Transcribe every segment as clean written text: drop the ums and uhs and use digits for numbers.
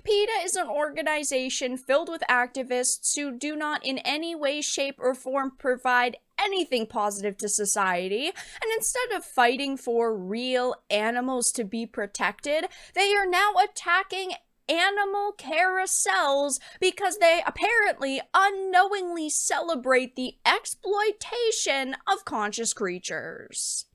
PETA is an organization filled with activists who do not in any way, shape, or form provide anything positive to society, and instead of fighting for real animals to be protected, they are now attacking animal carousels because they apparently unknowingly celebrate the exploitation of conscious creatures.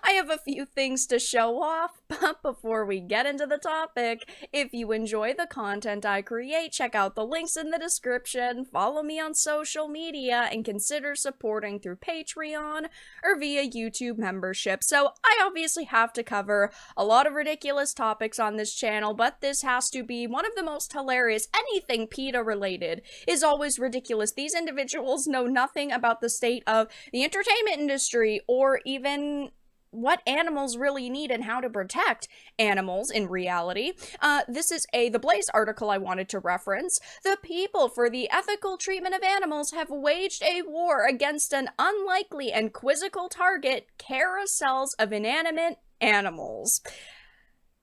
I have a few things to show off, but before we get into the topic, if you enjoy the content I create, check out the links in the description, follow me on social media, and consider supporting through Patreon or via YouTube membership. So I obviously have to cover a lot of ridiculous topics on this channel, but this has to be one of the most hilarious. Anything PETA related is always ridiculous. These individuals know nothing about the state of the entertainment industry or even what animals really need and how to protect animals in reality. This is the Blaze article I wanted to reference. The people for the ethical treatment of animals have waged a war against an unlikely and quizzical target, carousels of inanimate animals.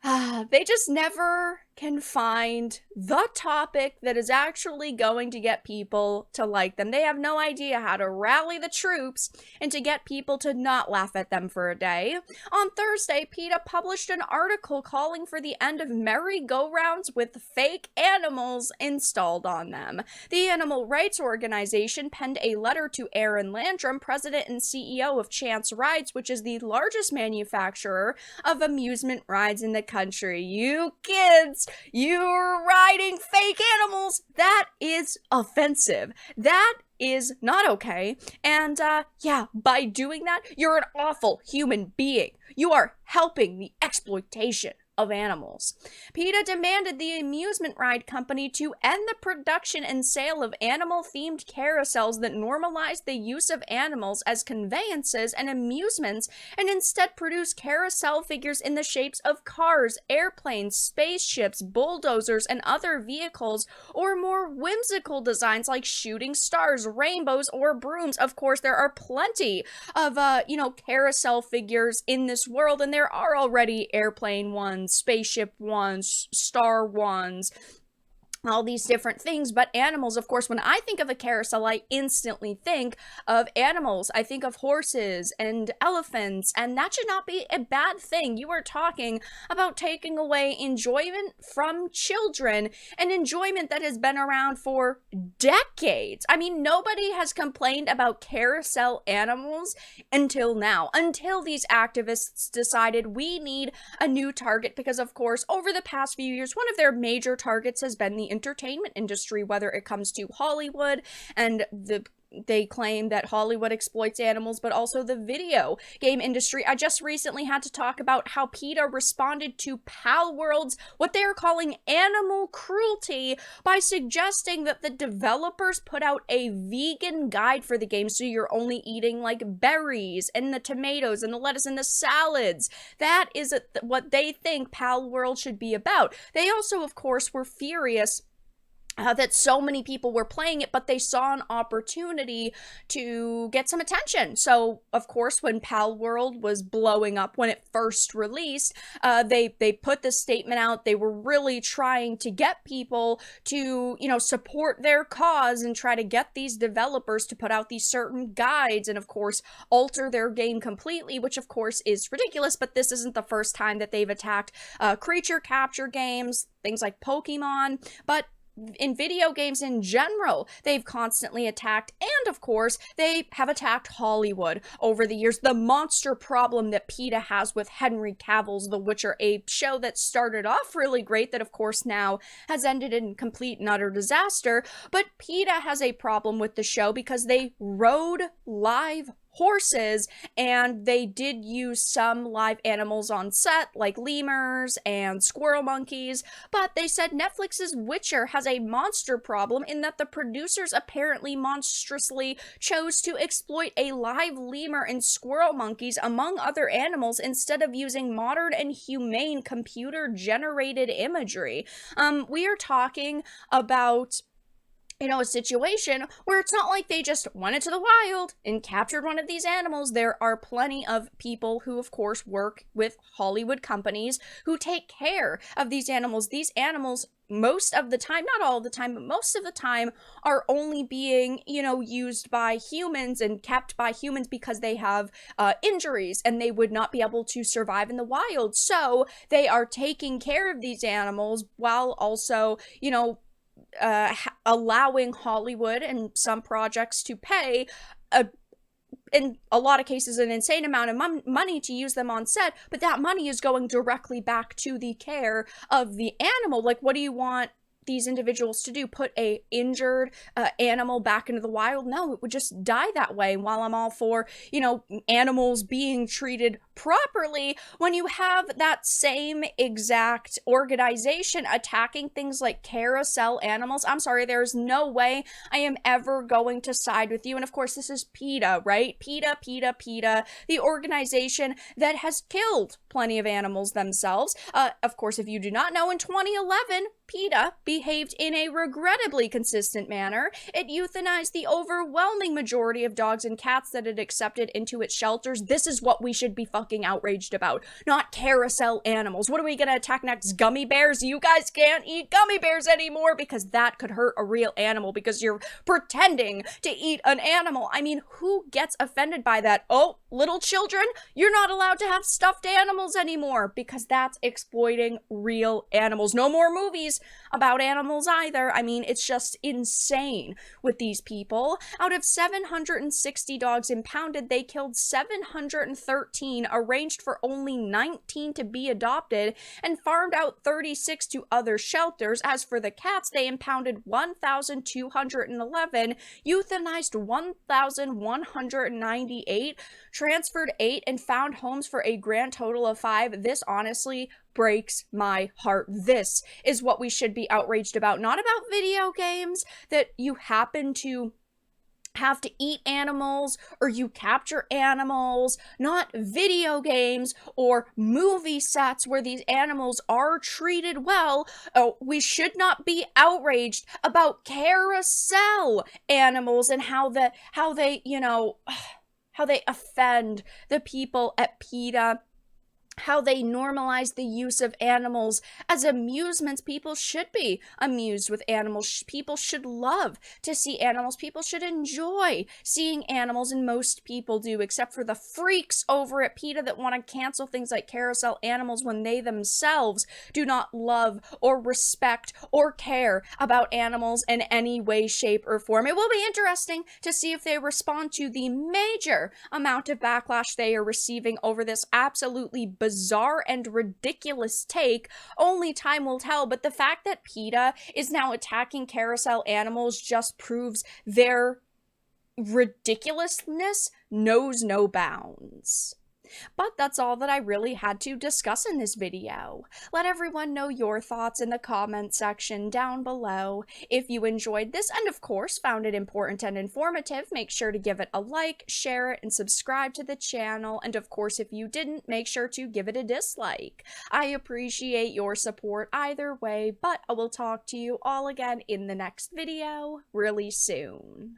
They just never can find the topic that is actually going to get people to like them. They have no idea how to rally the troops and to get people to not laugh at them for a day. On Thursday, PETA published an article calling for the end of merry-go-rounds with fake animals installed on them. The animal rights organization penned a letter to Aaron Landrum, president and CEO of Chance Rides, which is the largest manufacturer of amusement rides in the country. You kids, you're riding fake animals. That is offensive. That is not okay. And yeah, by doing that, you're an awful human being. You are helping the exploitation of animals. PETA demanded the amusement ride company to end the production and sale of animal-themed carousels that normalize the use of animals as conveyances and amusements, and instead produce carousel figures in the shapes of cars, airplanes, spaceships, bulldozers, and other vehicles, or more whimsical designs like shooting stars, rainbows, or brooms. Of course, there are plenty of, carousel figures in this world, and there are already airplane ones, spaceship ones, star ones, all these different things. But animals, of course, when I think of a carousel, I instantly think of animals. I think of horses and elephants, and that should not be a bad thing. You are talking about taking away enjoyment from children, an enjoyment that has been around for decades. I mean, nobody has complained about carousel animals until now, until these activists decided we need a new target, because of course, over the past few years, one of their major targets has been the entertainment industry, whether it comes to Hollywood, and they claim that Hollywood exploits animals, but also the video game industry. I just recently had to talk about how PETA responded to Palworld's, what they are calling animal cruelty, by suggesting that the developers put out a vegan guide for the game, so you're only eating like berries and the tomatoes and the lettuce and the salads. That is what they think Palworld should be about. They also, of course, were furious that so many people were playing it, but they saw an opportunity to get some attention. So, of course, when Palworld was blowing up, when it first released, they put this statement out. They were really trying to get people to, support their cause and try to get these developers to put out these certain guides and, of course, alter their game completely, which, of course, is ridiculous. But this isn't the first time that they've attacked creature capture games, things like Pokemon, but in video games in general, they've constantly attacked, and of course, they have attacked Hollywood over the years. The monster problem that PETA has with Henry Cavill's The Witcher, a show that started off really great, that of course now has ended in complete and utter disaster, but PETA has a problem with the show because they rode live horses, and they did use some live animals on set, like lemurs and squirrel monkeys, but they said Netflix's Witcher has a monster problem in that the producers apparently monstrously chose to exploit a live lemur and squirrel monkeys, among other animals, instead of using modern and humane computer-generated imagery. We are talking about a situation where it's not like they just went into the wild and captured one of these animals. There are plenty of people who, of course, work with Hollywood companies who take care of these animals. These animals, most of the time, not all the time, but most of the time, are only being, used by humans and kept by humans because they have injuries and they would not be able to survive in the wild. So they are taking care of these animals while also, allowing Hollywood and some projects to pay in a lot of cases an insane amount of money to use them on set, but that money is going directly back to the care of the animal. Like, what do you want these individuals to do? Put a injured animal back into the wild? No, it would just die that way. And while I'm all for, animals being treated properly, when you have that same exact organization attacking things like Carousel Animals, I'm sorry, there's no way I am ever going to side with you. And of course, this is PETA, right? PETA, the organization that has killed plenty of animals themselves. Of course, if you do not know, in 2011, PETA behaved in a regrettably consistent manner. It euthanized the overwhelming majority of dogs and cats that it accepted into its shelters. This is what we should be fucking outraged about, not Carousel Animals. What are we gonna attack next? Gummy bears? You guys can't eat gummy bears anymore because that could hurt a real animal because you're pretending to eat an animal. I mean, who gets offended by that? Oh, little children, you're not allowed to have stuffed animals anymore because that's exploiting real animals. No more movies about animals either. I mean, it's just insane with these people. Out of 760 dogs impounded, they killed 713, arranged for only 19 to be adopted, and farmed out 36 to other shelters. As for the cats, they impounded 1,211, euthanized 1,198, transferred 8, and found homes for a grand total of 5. This honestly breaks my heart. This is what we should be outraged about, not about video games that you happen to have to eat animals or you capture animals, not video games or movie sets where these animals are treated well. Oh, we should not be outraged about Carousel Animals and how they offend the people at PETA, how they normalize the use of animals as amusements. People should be amused with animals. People should love to see animals. People should enjoy seeing animals, and most people do, except for the freaks over at PETA that want to cancel things like Carousel Animals when they themselves do not love or respect or care about animals in any way, shape, or form. It will be interesting to see if they respond to the major amount of backlash they are receiving over this absolutely bizarre and ridiculous take. Only time will tell, but the fact that PETA is now attacking Carousel Animals just proves their ridiculousness knows no bounds. But that's all that I really had to discuss in this video. Let everyone know your thoughts in the comment section down below. If you enjoyed this and of course found it important and informative, make sure to give it a like, share it, and subscribe to the channel. And of course, if you didn't, make sure to give it a dislike. I appreciate your support either way, but I will talk to you all again in the next video really soon.